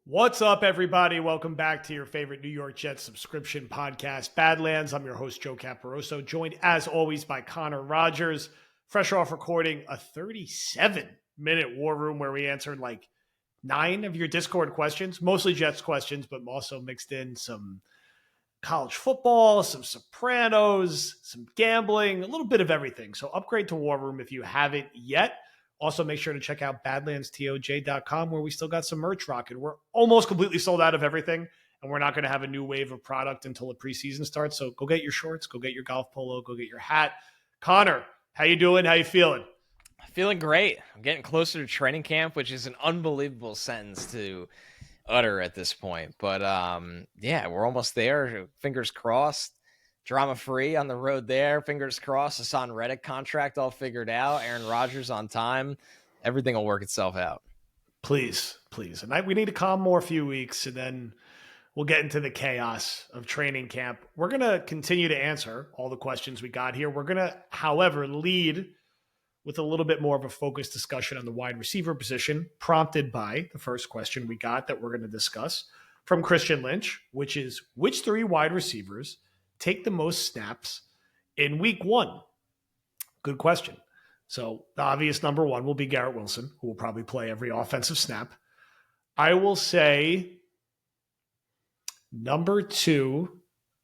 What's up, everybody? Welcome back to your favorite New York Jets subscription podcast, Badlands. I'm your host, Joe Caporoso, joined as always by Connor Rogers, fresh off recording a 37-minute war room where we answered like 9 of your Discord questions, mostly Jets questions, but also mixed in some college football, some Sopranos, some gambling, a little bit of everything. So upgrade to war room if you haven't yet. Also, make sure to check out badlandstoj.com where we still got some merch rocking. We're almost completely sold out of everything, and we're not going to have a new wave of product until the preseason starts. So go get your shorts, go get your golf polo, go get your hat. Connor, how you doing? How you feeling? Feeling great. I'm getting closer to training camp, which is an unbelievable sentence to utter at this point. But yeah, we're almost there. Fingers crossed. Drama free on the road there. Fingers crossed. Hassan Reddick contract all figured out. Aaron Rodgers on time. Everything will work itself out. Please. And we need to calm more a few weeks, and then we'll get into the chaos of training camp. We're going to continue to answer all the questions we got here. We're going to, however, lead with a little bit more of a focused discussion on the wide receiver position, prompted by the first question we got that we're going to discuss from Christian Lynch, which is, which 3 wide receivers take the most snaps in week 1? Good question. So the obvious number 1 will be Garrett Wilson, who will probably play every offensive snap. I will say number 2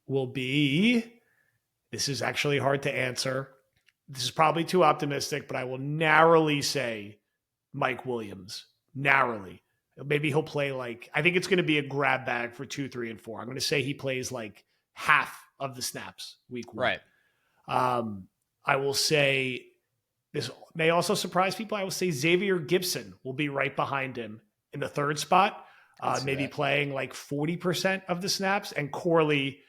will be, this is actually hard to answer. This is probably too optimistic, but I will narrowly say Mike Williams. Narrowly. Maybe he'll play I think it's going to be a grab bag for 2, 3, and 4. I'm going to say he plays half of the snaps week 1. Right. I will say, this may also surprise people, I will say Xavier Gibson will be right behind him in the 3rd spot, maybe playing 40% of the snaps, and Corley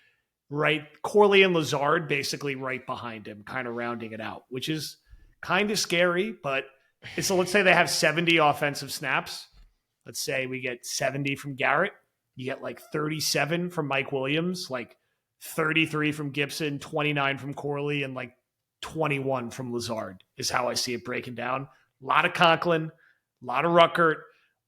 and Lazard basically right behind him, kind of rounding it out, which is kind of scary. But so let's say they have 70 offensive snaps. Let's say we get 70 from Garrett. You get 37 from Mike Williams, 33 from Gibson, 29 from Corley, and 21 from Lazard is how I see it breaking down. A lot of Conklin, a lot of Ruckert,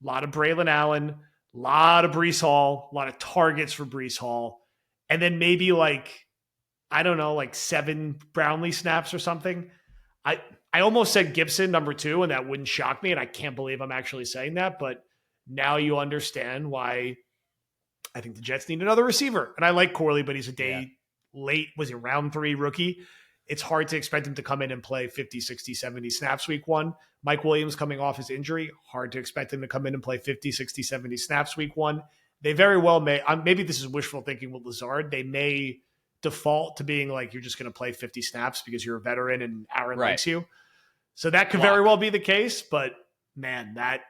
a lot of Braylon Allen, a lot of Breece Hall, a lot of targets for Breece Hall. And then maybe 7 Brownlee snaps or something. I almost said Gibson number 2, and that wouldn't shock me. And I can't believe I'm actually saying that. But now you understand why I think the Jets need another receiver. And I like Corley, but he's a day late. Was he round 3 rookie? It's hard to expect him to come in and play 50, 60, 70 snaps week 1. Mike Williams coming off his injury. Hard to expect him to come in and play 50, 60, 70 snaps week 1. They very well may, maybe this is wishful thinking with Lazard, they may default to being you're just going to play 50 snaps because you're a veteran and Aaron likes you. So that could very well be the case, but man, I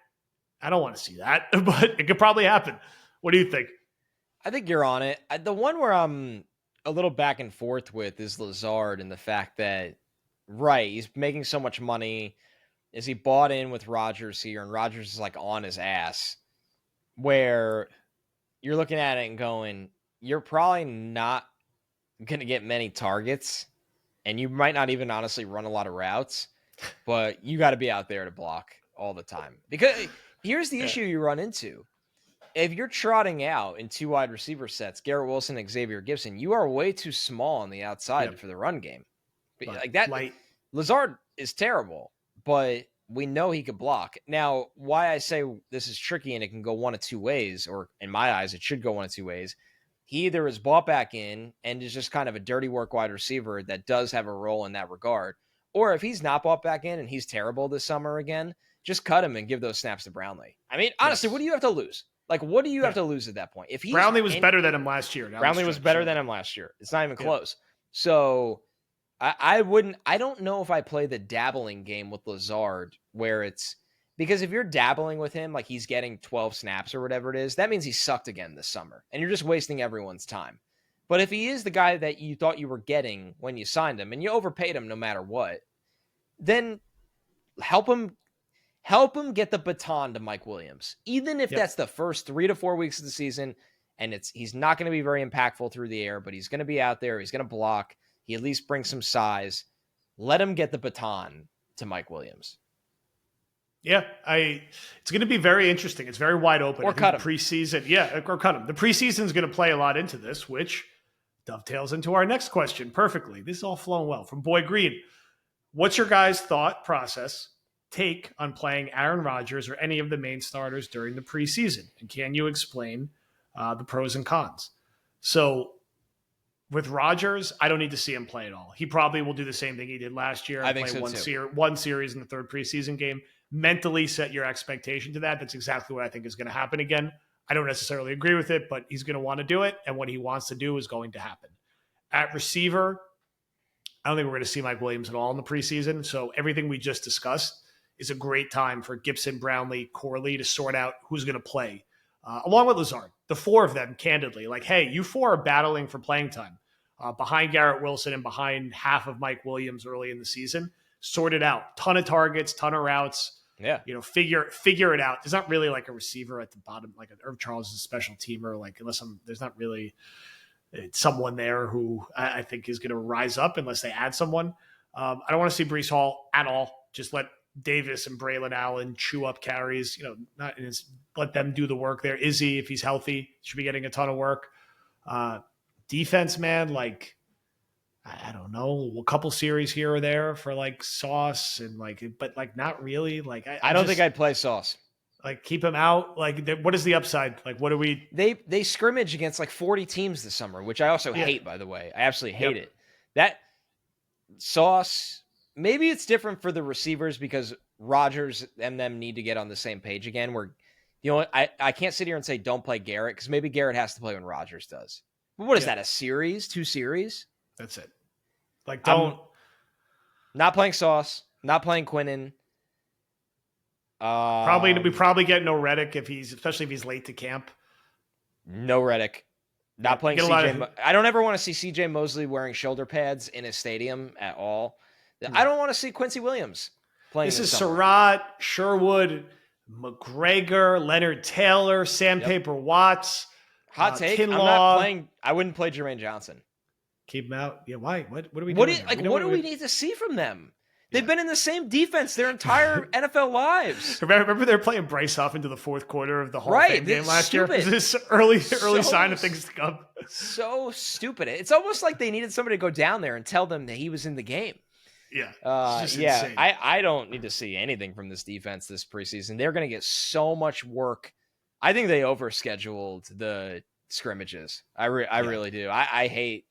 don't want to see that, but it could probably happen. What do you think? I think you're on it. The one where I'm a little back and forth with is Lazard, and the fact that, he's making so much money. Is he bought in with Rodgers here, and Rodgers is on his ass, where you're looking at it and going, you're probably not going to get many targets, and you might not even honestly run a lot of routes, but you got to be out there to block all the time. Because here's the issue you run into. If you're trotting out in 2 wide receiver sets, Garrett Wilson and Xavier Gibson, you are way too small on the outside for the run game. Lazard is terrible, but we know he could block. Now, why I say this is tricky and it can go one of 2 ways, or in my eyes, it should go one of 2 ways. He either is bought back in and is just kind of a dirty work wide receiver that does have a role in that regard. Or if he's not bought back in and he's terrible this summer again, just cut him and give those snaps to Brownlee. I mean, honestly, what do you have to lose? What do you have to lose at that point? If Brownlee was better than him last year. Brownlee was better than him last year. It's not even close. So I don't know if I play the dabbling game with Lazard where it's, because if you're dabbling with him, he's getting 12 snaps or whatever it is, that means he sucked again this summer and you're just wasting everyone's time. But if he is the guy that you thought you were getting when you signed him and you overpaid him no matter what, then help him get the baton to Mike Williams, even if that's the first 3 to 4 weeks of the season. And he's not going to be very impactful through the air, but he's going to be out there. He's going to block. He at least brings some size. Let him get the baton to Mike Williams. Yeah, it's going to be very interesting. It's very wide open. Or cut him. Preseason, yeah, or cut him. The preseason is going to play a lot into this, which dovetails into our next question perfectly. This is all flowing well. From Boy Green, what's your guys' thought process, take on playing Aaron Rodgers or any of the main starters during the preseason? And can you explain the pros and cons? So with Rodgers, I don't need to see him play at all. He probably will do the same thing he did last year. I think so one series in the third preseason game. Mentally set your expectation to that. That's exactly what I think is going to happen again. I don't necessarily agree with it, but he's going to want to do it. And what he wants to do is going to happen. At receiver, I don't think we're going to see Mike Williams at all in the preseason. So everything we just discussed is a great time for Gibson, Brownlee, Corley to sort out who's going to play, along with Lazard. The four of them, candidly, like, hey, you four are battling for playing time behind Garrett Wilson and behind half of Mike Williams early in the season. Sort it out. Ton of targets, ton of routes. Yeah. Figure it out. There's not really like a receiver at the bottom, like Irv Charles is a special teamer. Like, there's not really someone there who I think is going to rise up unless they add someone. I don't want to see Breece Hall at all. Just let Davis and Braylon Allen chew up carries. Let them do the work there. Izzy, if he's healthy, should be getting a ton of work. Defense, man, like, I don't know, a couple series here or there for like Sauce and but not really. Like, I don't think I'd play Sauce. Like, keep him out. Like, what is the upside? Like, what do we? They scrimmage against like 40 teams this summer, which I also hate, by the way. I absolutely hate it. That Sauce, maybe it's different for the receivers because Rodgers and them need to get on the same page again. Where, I can't sit here and say don't play Garrett because maybe Garrett has to play when Rodgers does. But what is that? A series? 2 series? That's it. Like, don't. Not playing Sauce. Not playing Quinnen. We probably get no Reddick especially if he's late to camp. No Reddick. Not playing CJ. I don't ever want to see CJ Mosley wearing shoulder pads in a stadium at all. I don't want to see Quincy Williams playing. This is Surratt, Sherwood, McGregor, Leonard Taylor, Sandpaper Watts. Hot take. Kinlaw. I'm not playing. I wouldn't play Jermaine Johnson. Keep him out. Yeah, why? What are we doing? What do we need to see from them? They've been in the same defense their entire NFL lives. Remember they were playing Bryce Huff into the fourth quarter of the Hall of Fame game last year? Is this early sign of things to come? So stupid. It's almost like they needed somebody to go down there and tell them that he was in the game. Yeah. Insane. I don't need to see anything from this defense this preseason. They're going to get so much work. I think they overscheduled the scrimmages. I really do. I hate.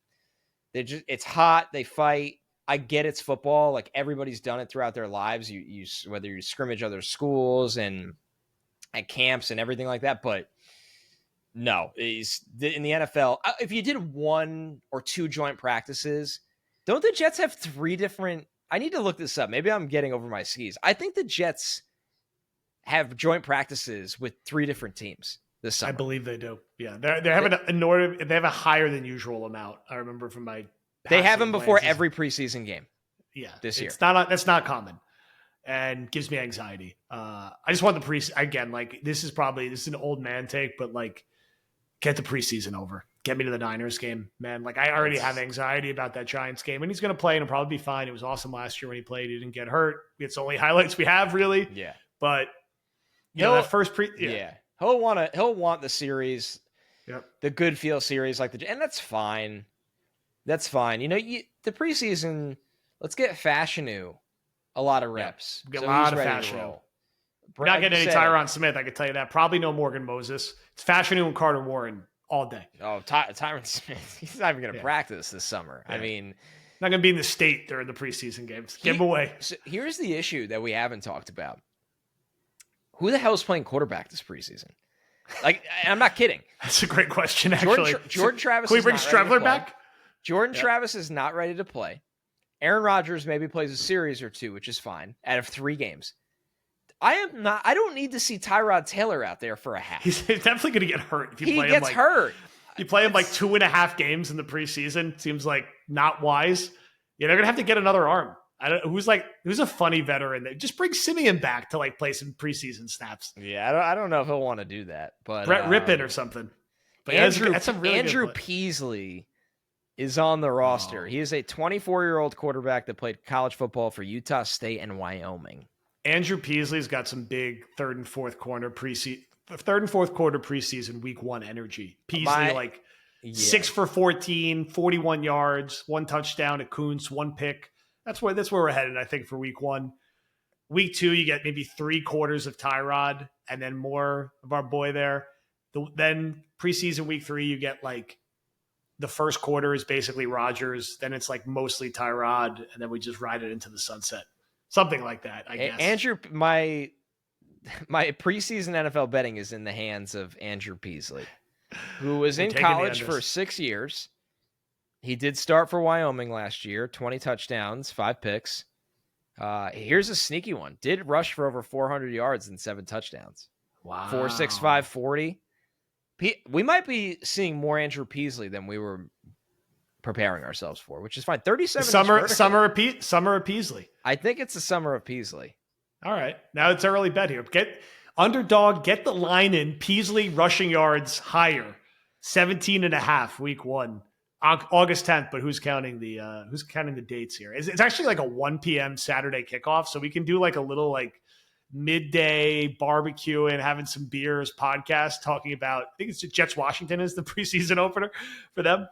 It's hot. They fight. I get it's football. Like, everybody's done it throughout their lives. You whether you scrimmage other schools and at camps and everything like that. But no, in the NFL, if you did 1 or 2 joint practices, don't the Jets have 3 different? I need to look this up. Maybe I'm getting over my skis. I think the Jets have joint practices with 3 different teams this summer. I believe they do. Yeah, they have they have a higher than usual amount. I remember from my. They have them before every preseason game. Yeah, this year. That's not common, and gives me anxiety. I just want the again. Like, this is an old man take, but like, get the preseason over. Get me to the Niners game, man. Like, I already have anxiety about that Giants game, and he's going to play and he'll probably be fine. It was awesome last year when he played. He didn't get hurt. It's the only highlights we have, really. Yeah, but that first he'll want the series. Yep. The good feel series, and that's fine. That's fine. The preseason, let's get Fashanu a lot of reps. Get a lot of Fashanu. We're not getting any Tyron Smith, I can tell you that. Probably no Morgan Moses. It's Fashanu and Carter Warren all day. Oh, Tyron Smith. He's not even going to practice this summer. Yeah. I mean, not going to be in the state during the preseason games. Give him away. So here's the issue that we haven't talked about. Who the hell is playing quarterback this preseason? Like, I'm not kidding. That's a great question, actually. Jordan Travis. Can we bring Strebler back? Jordan Travis is not ready to play. Aaron Rodgers maybe plays a series or 2, which is fine, out of 3 games. I don't need to see Tyrod Taylor out there for a half. He's definitely going to get hurt if you play him. He gets hurt. You play him like 2.5 games in the preseason. Seems like not wise. Yeah, they're going to have to get another arm. Who's a funny veteran that just bring Simeon back to like play some preseason snaps. Yeah, I don't know if he'll want to do that, but Brett Rippon or something. But Andrew Peasley is on the roster. He is a 24-year-old quarterback that played college football for Utah State and Wyoming. Andrew Peasley's got some big third and fourth quarter preseason week one energy. Peasley 6 for 14, 41 yards, 1 touchdown at Kuntz, 1 pick. That's where we're headed, I think, for week one. Week two, you get maybe 3 quarters of Tyrod and then more of our boy there. Then preseason week 3, you get like the first quarter is basically Rogers. Then it's like mostly Tyrod, and then we just ride it into the sunset. Something like that, I guess. Andrew, my preseason NFL betting is in the hands of Andrew Peasley, who was in college for 6 years. He did start for Wyoming last year, 20 touchdowns, 5 picks. Here's a sneaky one. Did rush for over 400 yards and 7 touchdowns. Wow. 4.65 40. We might be seeing more Andrew Peasley than we were preparing ourselves for, which is fine. 37 summer of Peasley. I think it's the summer of Peasley. All right. Now it's early bet here. Get the line in. Peasley rushing yards higher. 17.5 week one. August 10th, but who's counting the dates here? It's actually like a 1 p.m. Saturday kickoff, so we can do like a little like midday barbecue and having some beers podcast talking about, I think it's Jets Washington is the preseason opener for them.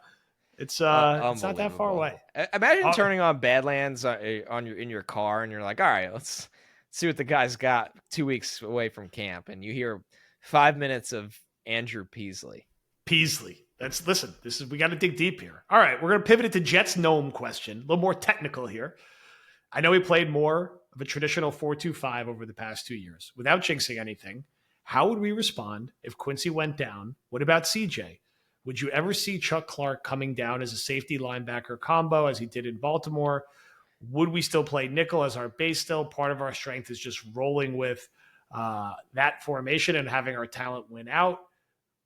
It's not that far away. Imagine turning on Badlands in your car and you're like, all right, let's see what the guy's got 2 weeks away from camp, and you hear 5 minutes of Andrew Peasley. We got to dig deep here. All right, we're going to pivot it to Jets Gnome question. A little more technical here. I know he played more of a traditional 4-2-5 over the past 2 years. Without jinxing anything, how would we respond if Quincy went down? What about CJ? Would you ever see Chuck Clark coming down as a safety linebacker combo as he did in Baltimore? Would we still play nickel as our base still? Part of our strength is just rolling with that formation and having our talent win out.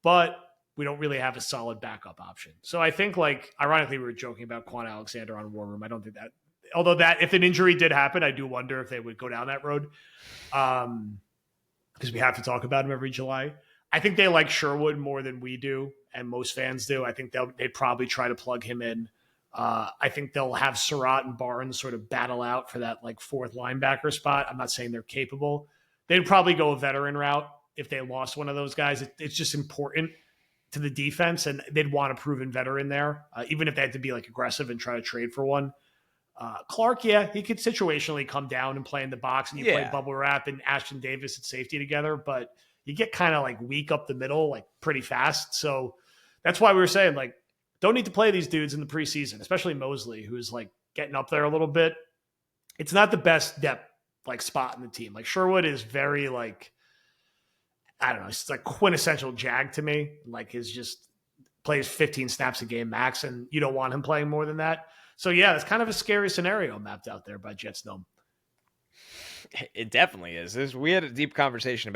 But we don't really have a solid backup option. So I think, like, ironically, we were joking about Quan Alexander on War Room. I don't think that, although that if an injury did happen, I do wonder if they would go down that road because we have to talk about him every July. I think they like Sherwood more than we do, and most fans do. I think they'd probably try to plug him in. I think they'll have Surratt and Barnes sort of battle out for that like fourth linebacker spot. I'm not saying they're capable. They'd probably go a veteran route if they lost one of those guys. It's just important to the defense, and they'd want a proven veteran there, even if they had to be like aggressive and try to trade for one. Clark, yeah, he could situationally come down and play in the box, and you play bubble wrap and Ashton Davis at safety together, but you get kind of like weak up the middle, like pretty fast. So that's why we were saying, like, don't need to play these dudes in the preseason, especially Mosley, who's like getting up there a little bit. It's not the best depth like spot in the team. Like Sherwood is very like, I don't know, it's like quintessential Jag to me. Like his just plays 15 snaps a game max, and you don't want him playing more than that. So yeah, it's kind of a scary scenario mapped out there by Jets Gnome. It definitely is. We had a deep conversation about